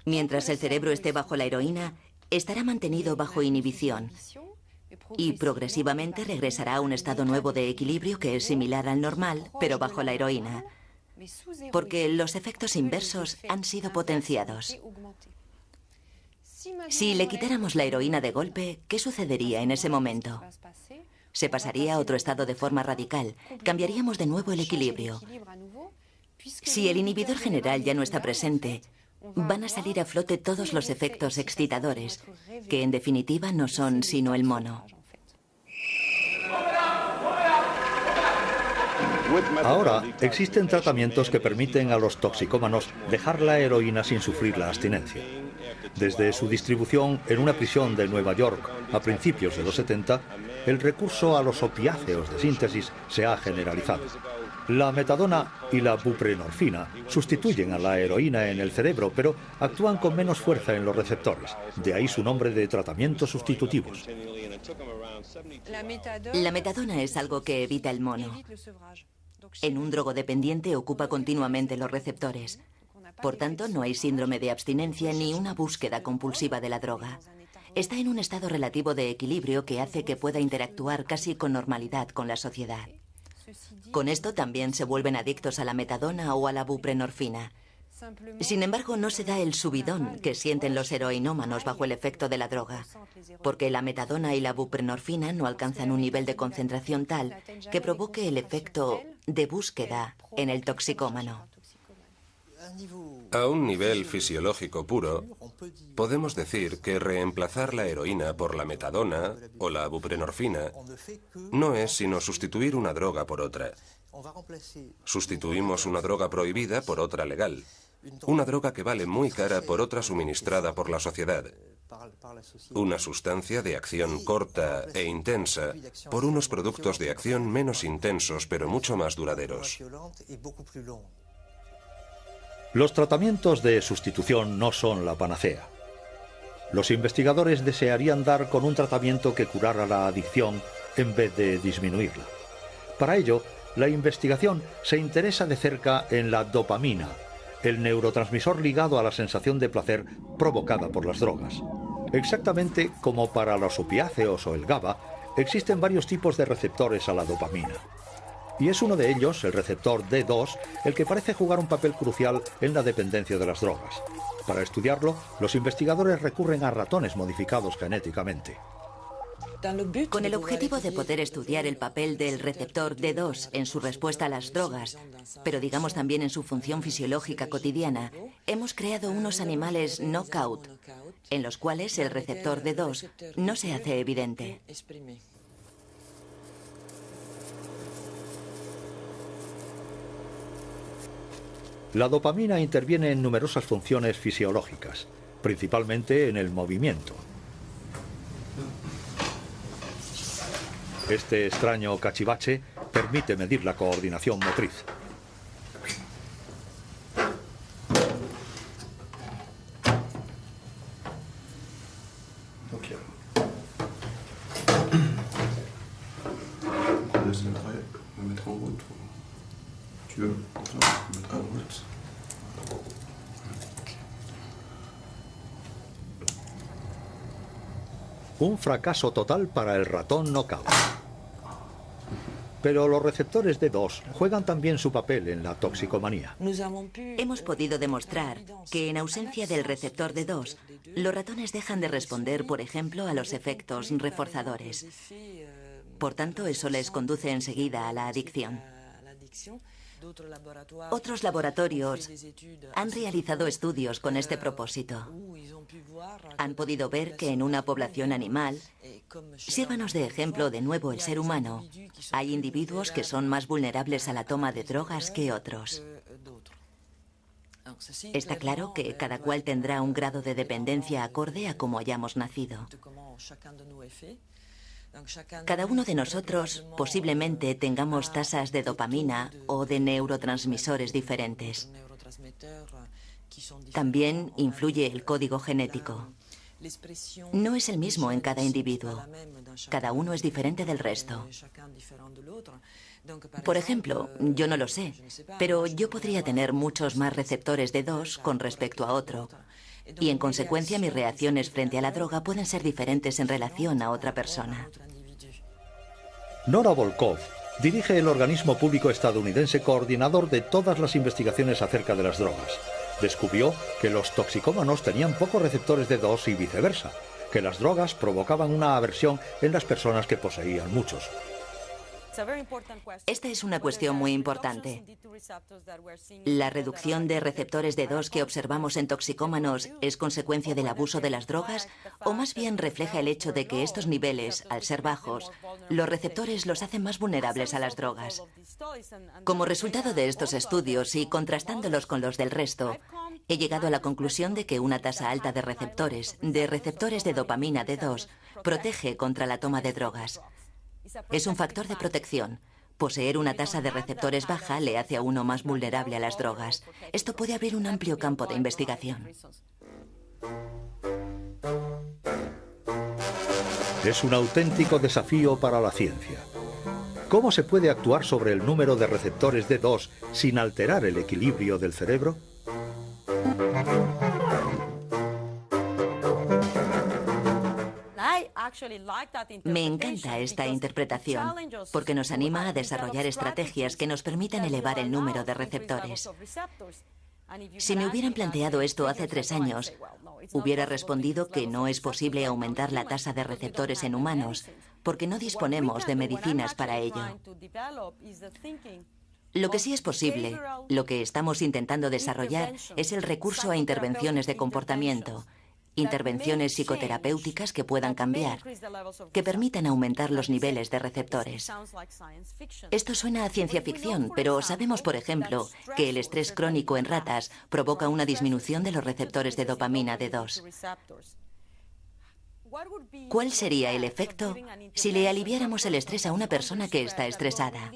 Mientras el cerebro esté bajo la heroína, estará mantenido bajo inhibición y progresivamente regresará a un estado nuevo de equilibrio que es similar al normal, pero bajo la heroína, porque los efectos inversos han sido potenciados. Si le quitáramos la heroína de golpe, ¿qué sucedería en ese momento? Se pasaría a otro estado de forma radical, cambiaríamos de nuevo el equilibrio. Si el inhibidor general ya no está presente, van a salir a flote todos los efectos excitadores, que en definitiva no son sino el mono. Ahora, existen tratamientos que permiten a los toxicómanos dejar la heroína sin sufrir la abstinencia. Desde su distribución en una prisión de Nueva York a principios de los 70, el recurso a los opiáceos de síntesis se ha generalizado. La metadona y la buprenorfina sustituyen a la heroína en el cerebro, pero actúan con menos fuerza en los receptores. De ahí su nombre de tratamientos sustitutivos. La metadona es algo que evita el mono. En un drogodependiente ocupa continuamente los receptores. Por tanto, no hay síndrome de abstinencia ni una búsqueda compulsiva de la droga. Está en un estado relativo de equilibrio que hace que pueda interactuar casi con normalidad con la sociedad. Con esto también se vuelven adictos a la metadona o a la buprenorfina. Sin embargo, no se da el subidón que sienten los heroinómanos bajo el efecto de la droga, porque la metadona y la buprenorfina no alcanzan un nivel de concentración tal que provoque el efecto de búsqueda en el toxicómano. A un nivel fisiológico puro, podemos decir que reemplazar la heroína por la metadona o la buprenorfina no es sino sustituir una droga por otra. Sustituimos una droga prohibida por otra legal. Una droga que vale muy cara por otra suministrada por la sociedad. Una sustancia de acción corta e intensa por unos productos de acción menos intensos pero mucho más duraderos. Los tratamientos de sustitución no son la panacea. Los investigadores desearían dar con un tratamiento que curara la adicción en vez de disminuirla. Para ello, la investigación se interesa de cerca en la dopamina, el neurotransmisor ligado a la sensación de placer provocada por las drogas. Exactamente como para los opiáceos o el GABA, existen varios tipos de receptores a la dopamina. Y es uno de ellos, el receptor D2, el que parece jugar un papel crucial en la dependencia de las drogas. Para estudiarlo, los investigadores recurren a ratones modificados genéticamente. Con el objetivo de poder estudiar el papel del receptor D2 en su respuesta a las drogas, pero digamos también en su función fisiológica cotidiana, hemos creado unos animales knockout, en los cuales el receptor D2 no se hace evidente. La dopamina interviene en numerosas funciones fisiológicas, principalmente en el movimiento. Este extraño cachivache permite medir la coordinación motriz. Un fracaso total para el ratón Knockout. Pero los receptores D2 juegan también su papel en la toxicomanía. Hemos podido demostrar que en ausencia del receptor D2, los ratones dejan de responder, por ejemplo, a los efectos reforzadores. Por tanto, eso les conduce enseguida a la adicción. Otros laboratorios han realizado estudios con este propósito. Han podido ver que en una población animal, sírvanos de ejemplo de nuevo el ser humano, hay individuos que son más vulnerables a la toma de drogas que otros. Está claro que cada cual tendrá un grado de dependencia acorde a cómo hayamos nacido. Cada uno de nosotros posiblemente tengamos tasas de dopamina o de neurotransmisores diferentes. También influye el código genético. No es el mismo en cada individuo. Cada uno es diferente del resto. Por ejemplo, yo no lo sé, pero yo podría tener muchos más receptores D2 con respecto a otro. Y en consecuencia mis reacciones frente a la droga pueden ser diferentes en relación a otra persona. Nora Volkov dirige el organismo público estadounidense coordinador de todas las investigaciones acerca de las drogas. Descubrió que los toxicómanos tenían pocos receptores D2 y viceversa, que las drogas provocaban una aversión en las personas que poseían muchos. Esta es una cuestión muy importante. ¿La reducción de receptores D2 que observamos en toxicómanos es consecuencia del abuso de las drogas o más bien refleja el hecho de que estos niveles, al ser bajos, los receptores los hacen más vulnerables a las drogas? Como resultado de estos estudios y contrastándolos con los del resto, he llegado a la conclusión de que una tasa alta de receptores de dopamina D2 protege contra la toma de drogas. Es un factor de protección. Poseer una tasa de receptores baja le hace a uno más vulnerable a las drogas. Esto puede abrir un amplio campo de investigación. Es un auténtico desafío para la ciencia. ¿Cómo se puede actuar sobre el número de receptores D2 sin alterar el equilibrio del cerebro? Me encanta esta interpretación porque nos anima a desarrollar estrategias que nos permitan elevar el número de receptores. Si me hubieran planteado esto hace 3 años, hubiera respondido que no es posible aumentar la tasa de receptores en humanos porque no disponemos de medicinas para ello. Lo que sí es posible, lo que estamos intentando desarrollar, es el recurso a intervenciones de comportamiento, intervenciones psicoterapéuticas que puedan cambiar, que permitan aumentar los niveles de receptores. Esto suena a ciencia ficción, pero sabemos, por ejemplo, que el estrés crónico en ratas provoca una disminución de los receptores de dopamina D2. ¿Cuál sería el efecto si le aliviáramos el estrés a una persona que está estresada?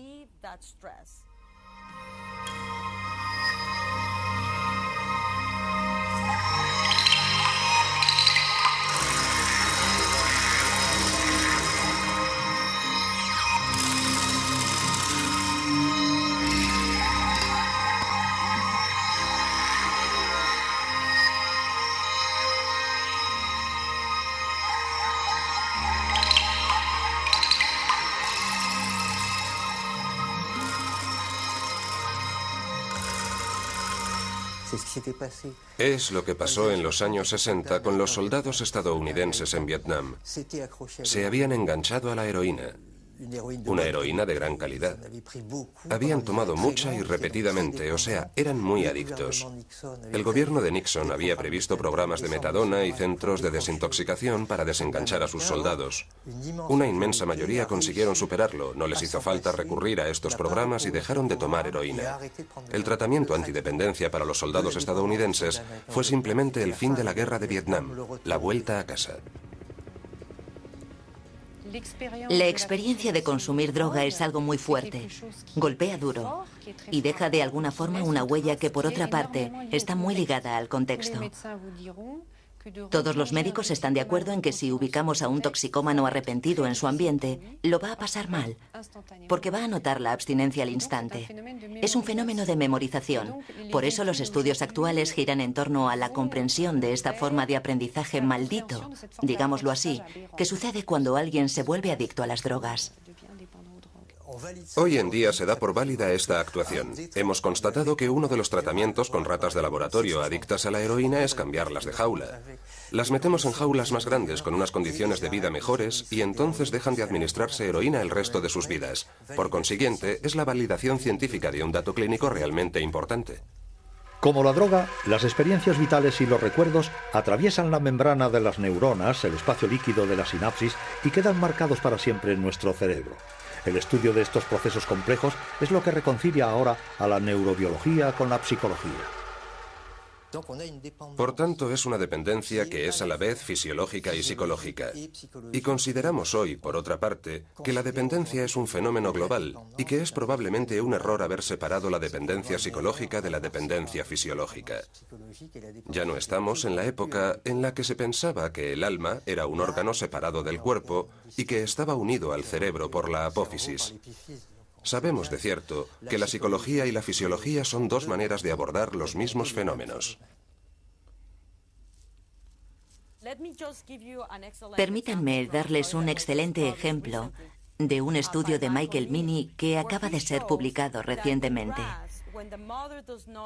Es lo que pasó en los años 60 con los soldados estadounidenses en Vietnam. Se habían enganchado a la heroína, una heroína de gran calidad. Habían tomado mucha y repetidamente, o sea, eran muy adictos. El gobierno de Nixon había previsto programas de metadona y centros de desintoxicación para desenganchar a sus soldados. Una inmensa mayoría consiguieron superarlo, no les hizo falta recurrir a estos programas y dejaron de tomar heroína. El tratamiento antidependencia para los soldados estadounidenses fue simplemente el fin de la guerra de Vietnam, la vuelta a casa. La experiencia de consumir droga es algo muy fuerte, golpea duro y deja de alguna forma una huella que, por otra parte, está muy ligada al contexto. Todos los médicos están de acuerdo en que si ubicamos a un toxicómano arrepentido en su ambiente, lo va a pasar mal, porque va a notar la abstinencia al instante. Es un fenómeno de memorización. Por eso los estudios actuales giran en torno a la comprensión de esta forma de aprendizaje maldito, digámoslo así, que sucede cuando alguien se vuelve adicto a las drogas. Hoy en día se da por válida esta actuación. Hemos constatado que uno de los tratamientos con ratas de laboratorio adictas a la heroína es cambiarlas de jaula. Las metemos en jaulas más grandes con unas condiciones de vida mejores y entonces dejan de administrarse heroína el resto de sus vidas. Por consiguiente, es la validación científica de un dato clínico realmente importante. Como la droga, las experiencias vitales y los recuerdos atraviesan la membrana de las neuronas, el espacio líquido de la sinapsis, y quedan marcados para siempre en nuestro cerebro. El estudio de estos procesos complejos es lo que reconcilia ahora a la neurobiología con la psicología. Por tanto, es una dependencia que es a la vez fisiológica y psicológica. Y consideramos hoy, por otra parte, que la dependencia es un fenómeno global y que es probablemente un error haber separado la dependencia psicológica de la dependencia fisiológica. Ya no estamos en la época en la que se pensaba que el alma era un órgano separado del cuerpo y que estaba unido al cerebro por la apófisis. Sabemos de cierto que la psicología y la fisiología son dos maneras de abordar los mismos fenómenos. Permítanme darles un excelente ejemplo de un estudio de Michael Meaney que acaba de ser publicado recientemente.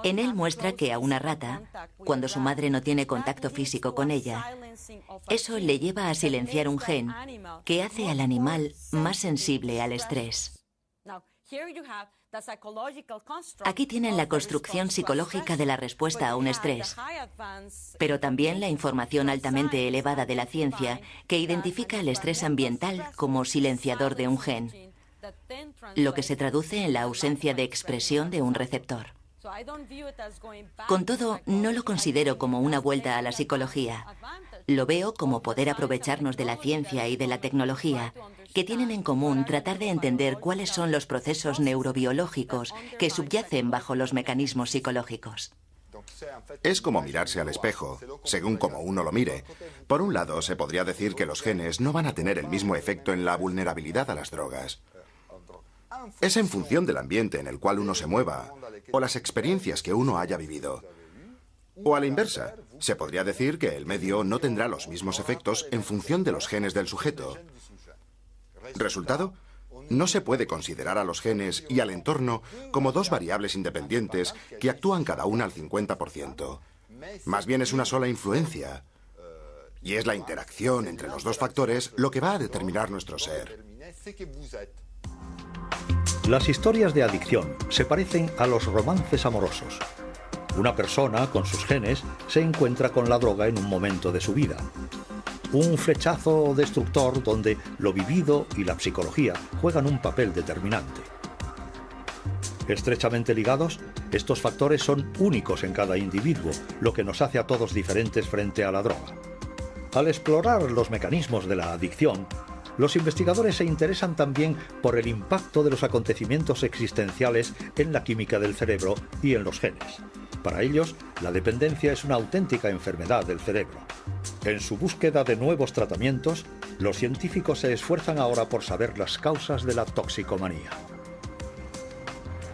En él muestra que a una rata, cuando su madre no tiene contacto físico con ella, eso le lleva a silenciar un gen que hace al animal más sensible al estrés. Aquí tienen la construcción psicológica de la respuesta a un estrés, pero también la información altamente elevada de la ciencia que identifica el estrés ambiental como silenciador de un gen, lo que se traduce en la ausencia de expresión de un receptor. Con todo, no lo considero como una vuelta a la psicología. Lo veo como poder aprovecharnos de la ciencia y de la tecnología, que tienen en común tratar de entender cuáles son los procesos neurobiológicos que subyacen bajo los mecanismos psicológicos. Es como mirarse al espejo, según como uno lo mire. Por un lado, se podría decir que los genes no van a tener el mismo efecto en la vulnerabilidad a las drogas. Es en función del ambiente en el cual uno se mueva, o las experiencias que uno haya vivido. O a la inversa, se podría decir que el medio no tendrá los mismos efectos en función de los genes del sujeto. ¿Resultado? No se puede considerar a los genes y al entorno como dos variables independientes que actúan cada una al 50%. Más bien es una sola influencia. Y es la interacción entre los dos factores lo que va a determinar nuestro ser. Las historias de adicción se parecen a los romances amorosos. Una persona, con sus genes, se encuentra con la droga en un momento de su vida. Un flechazo destructor donde lo vivido y la psicología juegan un papel determinante. Estrechamente ligados, estos factores son únicos en cada individuo, lo que nos hace a todos diferentes frente a la droga. Al explorar los mecanismos de la adicción, los investigadores se interesan también por el impacto de los acontecimientos existenciales en la química del cerebro y en los genes. Para ellos, la dependencia es una auténtica enfermedad del cerebro. En su búsqueda de nuevos tratamientos, los científicos se esfuerzan ahora por saber las causas de la toxicomanía.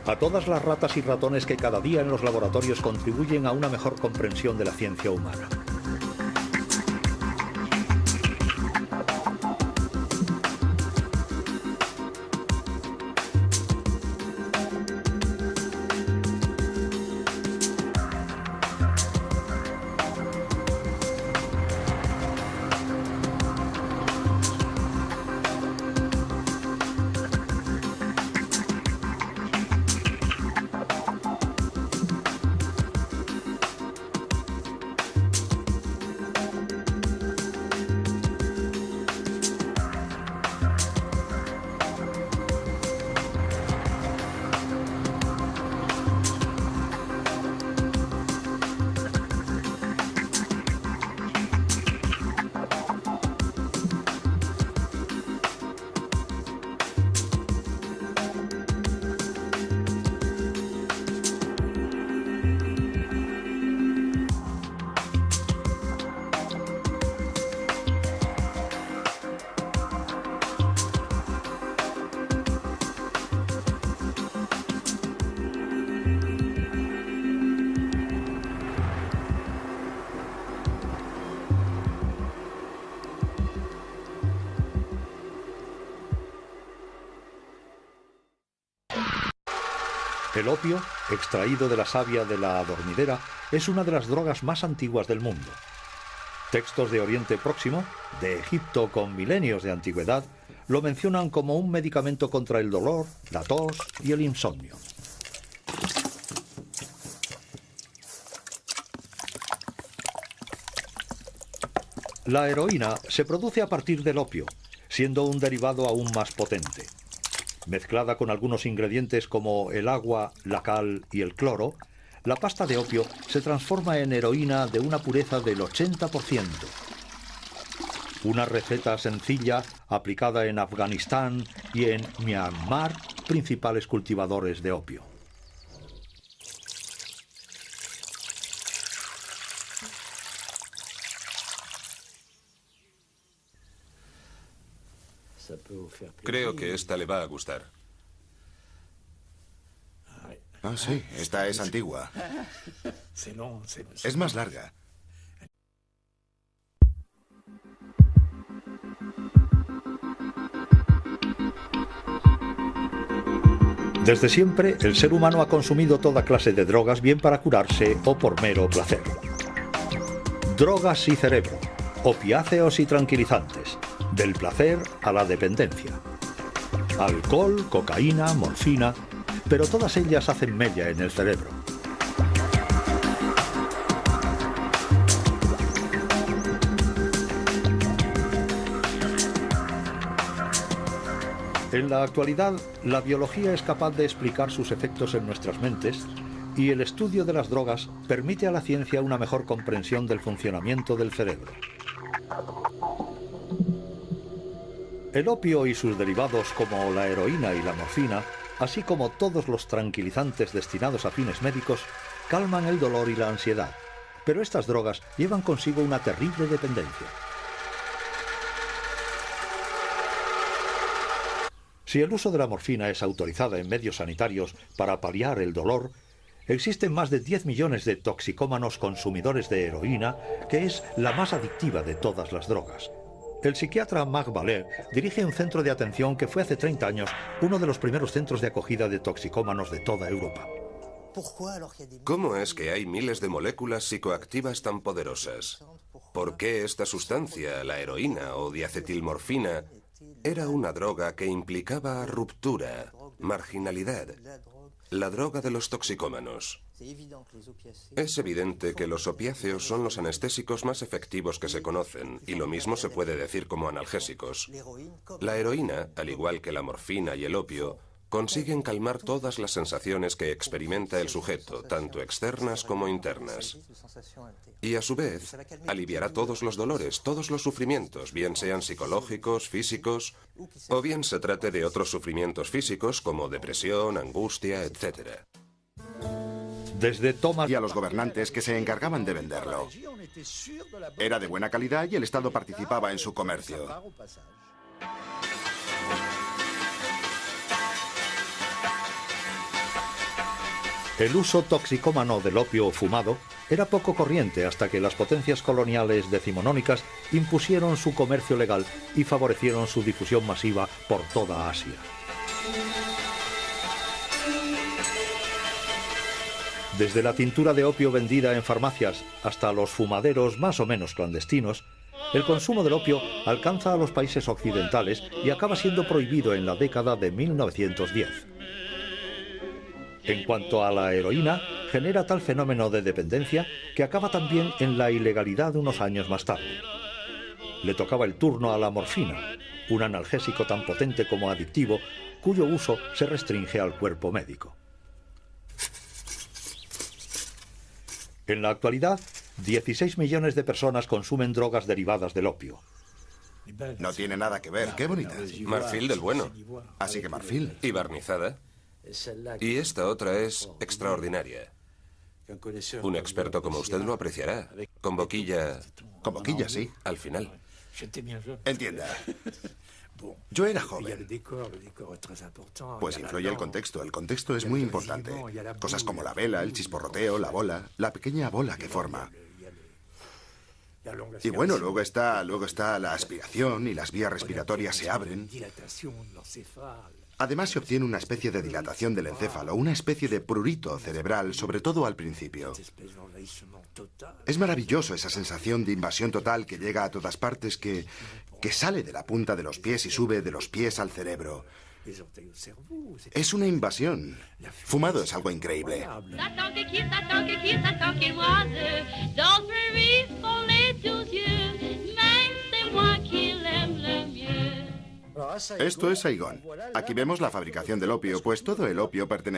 A todas las ratas y ratones que cada día en los laboratorios contribuyen a una mejor comprensión de la ciencia humana. El opio, extraído de la savia de la adormidera, es una de las drogas más antiguas del mundo. Textos de Oriente Próximo, de Egipto con milenios de antigüedad, lo mencionan como un medicamento contra el dolor, la tos y el insomnio. La heroína se produce a partir del opio, siendo un derivado aún más potente. Mezclada con algunos ingredientes como el agua, la cal y el cloro, la pasta de opio se transforma en heroína de una pureza del 80%. Una receta sencilla aplicada en Afganistán y en Myanmar, principales cultivadores de opio. Creo que esta le va a gustar. Ah, sí, esta es antigua. Es más larga. Desde siempre, el ser humano ha consumido toda clase de drogas, bien para curarse o por mero placer. Drogas y cerebro, opiáceos y tranquilizantes, del placer a la dependencia. Alcohol, cocaína, morfina, pero todas ellas hacen mella en el cerebro. En la actualidad, la biología es capaz de explicar sus efectos en nuestras mentes y el estudio de las drogas permite a la ciencia una mejor comprensión del funcionamiento del cerebro. El opio y sus derivados como la heroína y la morfina, así como todos los tranquilizantes destinados a fines médicos, calman el dolor y la ansiedad, pero estas drogas llevan consigo una terrible dependencia. Si el uso de la morfina es autorizada en medios sanitarios para paliar el dolor, existen más de 10 millones de toxicómanos consumidores de heroína, que es la más adictiva de todas las drogas. El psiquiatra Marc Vallée dirige un centro de atención que fue hace 30 años uno de los primeros centros de acogida de toxicómanos de toda Europa. ¿Cómo es que hay miles de moléculas psicoactivas tan poderosas? ¿Por qué esta sustancia, la heroína o diacetilmorfina, era una droga que implicaba ruptura, marginalidad? La droga de los toxicómanos. Es evidente que los opiáceos son los anestésicos más efectivos que se conocen, y lo mismo se puede decir como analgésicos. La heroína, al igual que la morfina y el opio, consiguen calmar todas las sensaciones que experimenta el sujeto, tanto externas como internas. Y a su vez, aliviará todos los dolores, todos los sufrimientos, bien sean psicológicos, físicos, o bien se trate de otros sufrimientos físicos como depresión, angustia, etc. Desde Thomas y a los gobernantes que se encargaban de venderlo. Era de buena calidad y el Estado participaba en su comercio. El uso toxicómano del opio fumado era poco corriente hasta que las potencias coloniales decimonónicas impusieron su comercio legal y favorecieron su difusión masiva por toda Asia. Desde la tintura de opio vendida en farmacias hasta los fumaderos más o menos clandestinos, el consumo del opio alcanza a los países occidentales y acaba siendo prohibido en la década de 1910. En cuanto a la heroína, genera tal fenómeno de dependencia que acaba también en la ilegalidad unos años más tarde. Le tocaba el turno a la morfina, un analgésico tan potente como adictivo, cuyo uso se restringe al cuerpo médico. En la actualidad, 16 millones de personas consumen drogas derivadas del opio. No tiene nada que ver, qué bonita. Marfil del bueno. Así que marfil. Y barnizada. Y esta otra es extraordinaria. Un experto como usted lo apreciará. Con boquilla... Con boquilla, sí. Al final. Entienda. Yo era joven. Pues influye el contexto. El contexto es muy importante. Cosas como la vela, el chisporroteo, la bola, la pequeña bola que forma. Y bueno, luego está la aspiración y las vías respiratorias se abren. Además se obtiene una especie de dilatación del encéfalo, una especie de prurito cerebral, sobre todo al principio. Es maravilloso esa sensación de invasión total que llega a todas partes, que sale de la punta de los pies y sube de los pies al cerebro. Es una invasión. Fumado es algo increíble. Esto es Saigón. Aquí vemos la fabricación del opio, pues todo el opio pertenecía